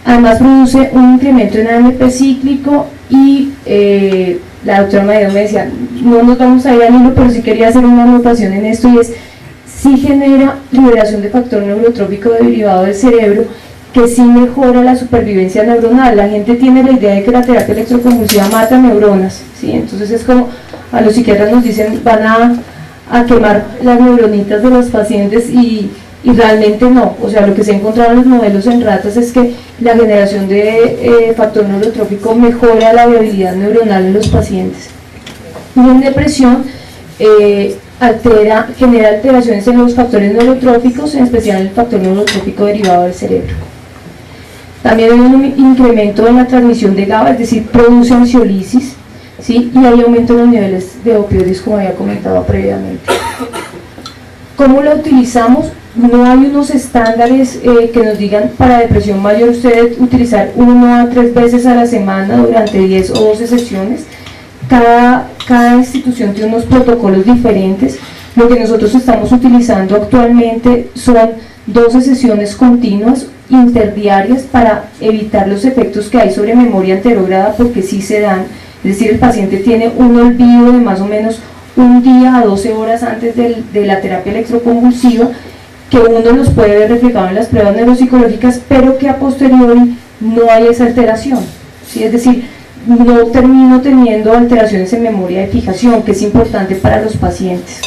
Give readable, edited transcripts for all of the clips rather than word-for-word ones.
Además produce un incremento en AMP cíclico y la doctora Madero me decía, no nos vamos a ir al hilo, pero sí quería hacer una anotación en esto, y es, sí genera liberación de factor neurotrópico derivado del cerebro, que sí mejora la supervivencia neuronal. La gente tiene la idea de que la terapia electroconvulsiva mata neuronas, ¿sí? Entonces es como a los psiquiatras nos dicen, van a quemar las neuronitas de los pacientes, y realmente no. O sea, lo que se ha encontrado en los modelos en ratas es que la generación de factor neurotrópico mejora la viabilidad neuronal en los pacientes. Y en depresión genera alteraciones en los factores neurotrópicos, en especial el factor neurotrópico derivado del cerebro. También hay un incremento en la transmisión de GABA, es decir, produce ansiolisis, ¿sí? Y hay aumento en los niveles de opioides, como había comentado previamente. ¿Cómo la utilizamos? No hay unos estándares que nos digan para depresión mayor usted debe utilizar 1 a 3 veces a la semana durante 10 o 12 sesiones. Cada institución tiene unos protocolos diferentes. Lo que nosotros estamos utilizando actualmente son 12 sesiones continuas interdiarias para evitar los efectos que hay sobre memoria anterógrada, porque sí se dan. Es decir, el paciente tiene un olvido de más o menos un día a 12 horas antes de la terapia electroconvulsiva, que uno los puede ver reflejado en las pruebas neuropsicológicas, pero que a posteriori no hay esa alteración, ¿sí? Es decir, no termino teniendo alteraciones en memoria de fijación, que es importante para los pacientes.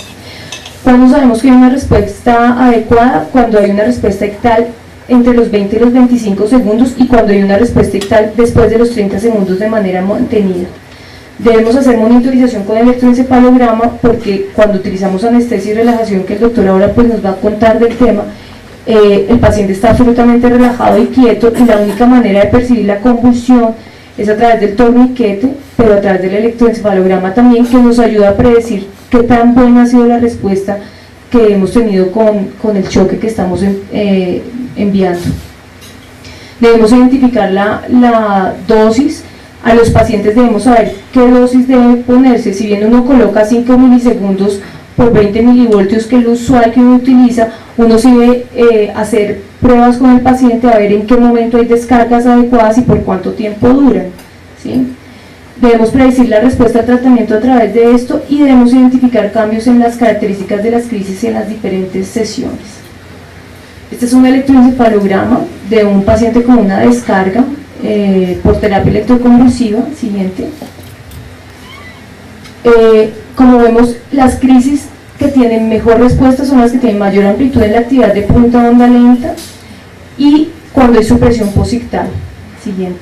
¿Cuándo sabemos que hay una respuesta adecuada? Cuando hay una respuesta ictal entre los 20 y los 25 segundos, y cuando hay una respuesta ictal después de los 30 segundos de manera mantenida. Debemos hacer monitorización con electroencefalograma, porque cuando utilizamos anestesia y relajación, que el doctor ahora pues nos va a contar del tema, el paciente está absolutamente relajado y quieto, y la única manera de percibir la convulsión es a través del torniquete, pero a través del electroencefalograma también, que nos ayuda a predecir qué tan buena ha sido la respuesta que hemos tenido con el choque que estamos enviando. Debemos identificar la dosis. A los pacientes debemos saber qué dosis debe ponerse. Si bien uno coloca 5 milisegundos por 20 milivoltios, que es lo usual que uno utiliza, uno sí debe hacer pruebas con el paciente a ver en qué momento hay descargas adecuadas y por cuánto tiempo duran, ¿sí? Debemos predecir la respuesta al tratamiento a través de esto, y debemos identificar cambios en las características de las crisis en las diferentes sesiones. Este es un electroencefalograma de un paciente con una descarga por terapia electroconvulsiva. Siguiente. Como vemos, las crisis que tienen mejor respuesta son las que tienen mayor amplitud en la actividad de punta onda lenta y cuando hay supresión posictal. Siguiente.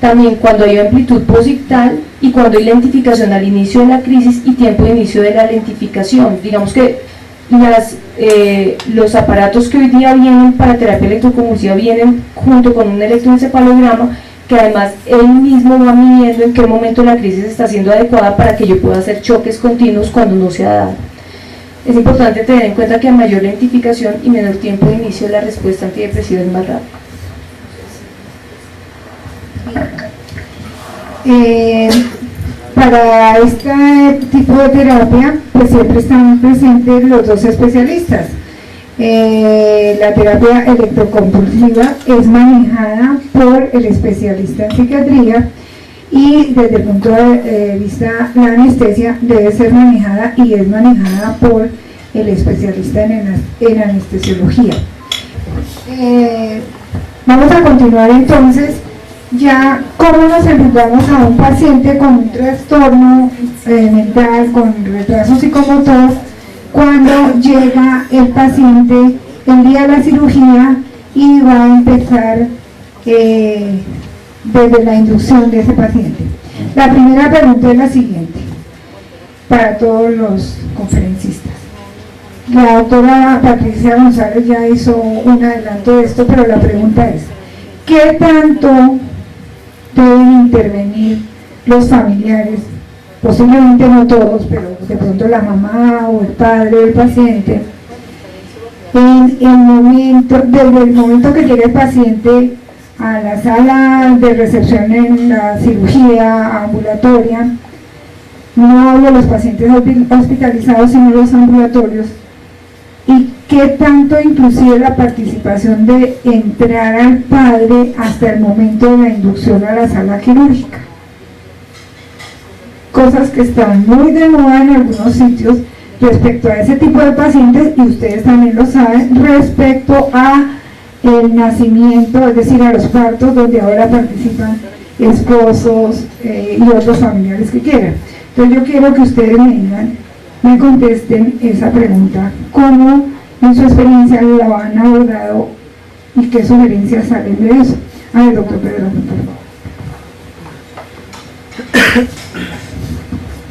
También cuando hay amplitud posictal y cuando hay lentificación al inicio de la crisis y tiempo de inicio de la lentificación. Digamos que los aparatos que hoy día vienen para terapia electroconvulsiva vienen junto con un electroencefalograma, que además él mismo va midiendo en qué momento la crisis está siendo adecuada para que yo pueda hacer choques continuos cuando no se ha dado. Es importante tener en cuenta que a mayor lentificación y menor tiempo de inicio de la respuesta antidepresiva es más rápida. Para este tipo de terapia, pues siempre están presentes los dos especialistas. La terapia electroconvulsiva es manejada por el especialista en psiquiatría, y desde el punto de vista la anestesia debe ser manejada y es manejada por el especialista en anestesiología. Vamos a continuar entonces. Ya, ¿cómo nos enfrentamos a un paciente con un trastorno mental, con retraso psicomotor, cuando llega el paciente el día de la cirugía y va a empezar desde la inducción de ese paciente? La primera pregunta es la siguiente, para todos los conferencistas. La doctora Patricia González ya hizo un adelanto de esto, pero la pregunta es, ¿qué tanto deben intervenir los familiares? Posiblemente no todos, pero de pronto la mamá o el padre del paciente, desde el momento que llega el paciente a la sala de recepción en la cirugía ambulatoria. No hablo de los pacientes hospitalizados, sino los ambulatorios. ¿Y ¿qué tanto inclusive la participación de entrar al padre hasta el momento de la inducción a la sala quirúrgica? Cosas que están muy de moda en algunos sitios respecto a ese tipo de pacientes, y ustedes también lo saben, respecto a el nacimiento, es decir, a los partos, donde ahora participan esposos y otros familiares que quieran. Entonces yo quiero que ustedes me contesten esa pregunta, cómo en su experiencia lo han abordado y qué sugerencias salen de eso. A ver, doctor Pedro, por favor.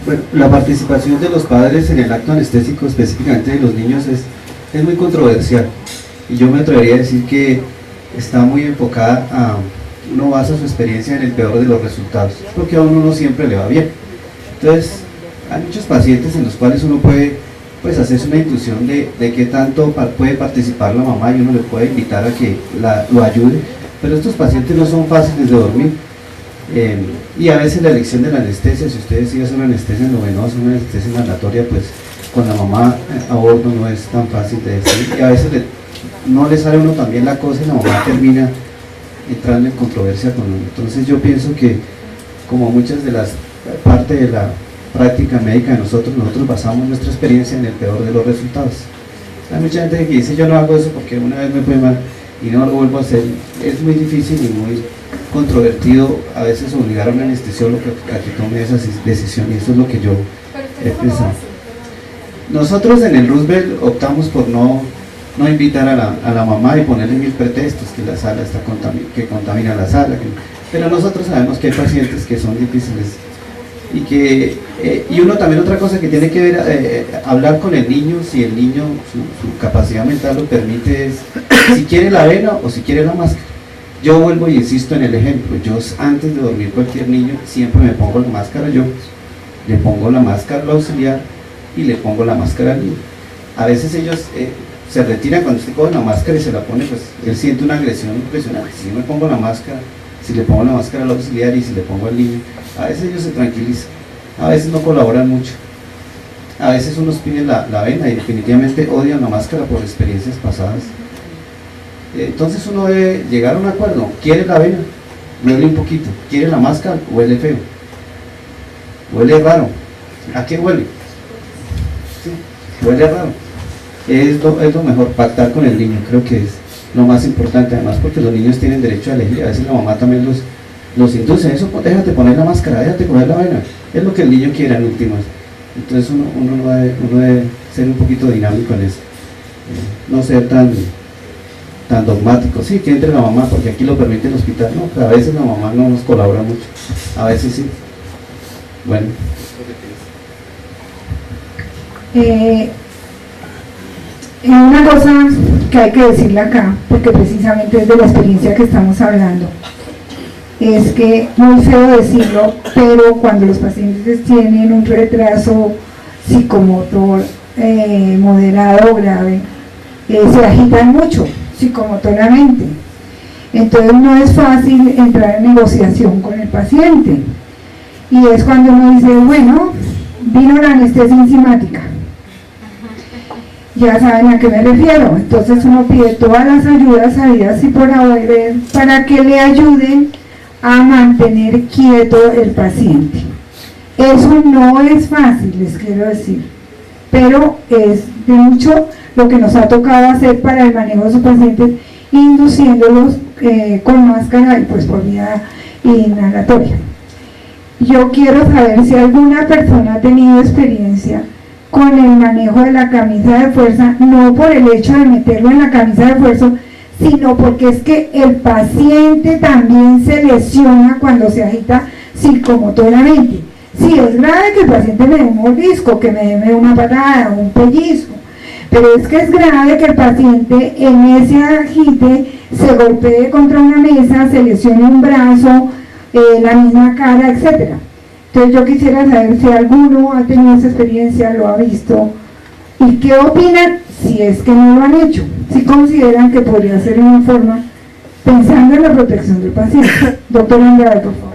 Bueno, la participación de los padres en el acto anestésico, específicamente de los niños, es muy controversial, y yo me atrevería a decir que está muy enfocada a, uno basa su experiencia en el peor de los resultados, porque a uno no siempre le va bien. Entonces hay muchos pacientes en los cuales uno puede pues hacerse una intuición de qué tanto puede participar la mamá, y uno le puede invitar a que lo ayude, pero estos pacientes no son fáciles de dormir. Y a veces la elección de la anestesia, si usted decide hacer una anestesia endovenosa, una anestesia inhalatoria, pues con la mamá a bordo no es tan fácil de decir, y a veces no le sale a uno también la cosa y la mamá termina entrando en controversia con uno. Entonces yo pienso que, como muchas de las partes de la práctica médica de nosotros basamos nuestra experiencia en el peor de los resultados. Hay mucha gente que dice, yo no hago eso porque una vez me fue mal y no lo vuelvo a hacer. Es muy difícil y muy controvertido a veces obligar a un anestesiólogo a que tome esa decisión, y eso es lo que yo he pensado. Nosotros en el Roosevelt optamos por no invitar a la mamá y ponerle 1000 pretextos, que la sala está que contamina la sala, pero nosotros sabemos que hay pacientes que son difíciles y uno también, otra cosa que tiene que ver, hablar con el niño, si el niño, su capacidad mental lo permite, es si quiere la vena o si quiere la máscara. Yo vuelvo y insisto en el ejemplo, yo antes de dormir cualquier niño siempre me pongo la máscara, yo le pongo la máscara al auxiliar y le pongo la máscara al niño. A veces ellos se retiran cuando usted coge la máscara y se la pone, pues él siente una agresión impresionante. Si yo me pongo la máscara, si le pongo la máscara al auxiliar y si le pongo al niño, a veces ellos se tranquilizan, a veces no colaboran mucho, a veces unos piden la vena y definitivamente odian la máscara por experiencias pasadas. Entonces uno debe llegar a un acuerdo. ¿Quiere la vena? Huele un poquito. ¿Quiere la máscara? Huele feo, huele raro. ¿A qué huele? Sí, huele raro. Es lo mejor, pactar con el niño, creo que es lo más importante, además porque los niños tienen derecho a elegir. A veces la mamá también los induce, eso, déjate poner la máscara, déjate coger la vena, es lo que el niño quiera en últimas. Entonces uno debe ser un poquito dinámico en eso, no ser tan dogmático. Sí, que entre la mamá porque aquí lo permite el hospital, no, pero a veces la mamá no nos colabora mucho, a veces sí. Bueno, una cosa que hay que decirle acá, porque precisamente es de la experiencia que estamos hablando, es que, muy feo decirlo, pero cuando los pacientes tienen un retraso psicomotor moderado o grave, se agitan mucho psicomotoramente, entonces no es fácil entrar en negociación con el paciente, y es cuando uno dice, bueno, vino la anestesia enzimática, ya saben a qué me refiero. Entonces uno pide todas las ayudas habidas y por haber para que le ayuden a mantener quieto el paciente. Eso no es fácil, les quiero decir, pero es de mucho lo que nos ha tocado hacer para el manejo de sus pacientes, induciéndolos con máscara y pues por vía inhalatoria. Yo quiero saber si alguna persona ha tenido experiencia con el manejo de la camisa de fuerza, no por el hecho de meterlo en la camisa de fuerza, sino porque es que el paciente también se lesiona cuando se agita psicomotoramente. Sí, es grave que el paciente me dé un mordisco, que me dé una patada, un pellizco, pero es que es grave que el paciente en ese agite se golpee contra una mesa, se lesione un brazo, la misma cara, etcétera. Entonces yo quisiera saber si alguno ha tenido esa experiencia, lo ha visto, y qué opinan si es que no lo han hecho, si consideran que podría ser una forma, pensando en la protección del paciente. Doctor Andrade, por favor.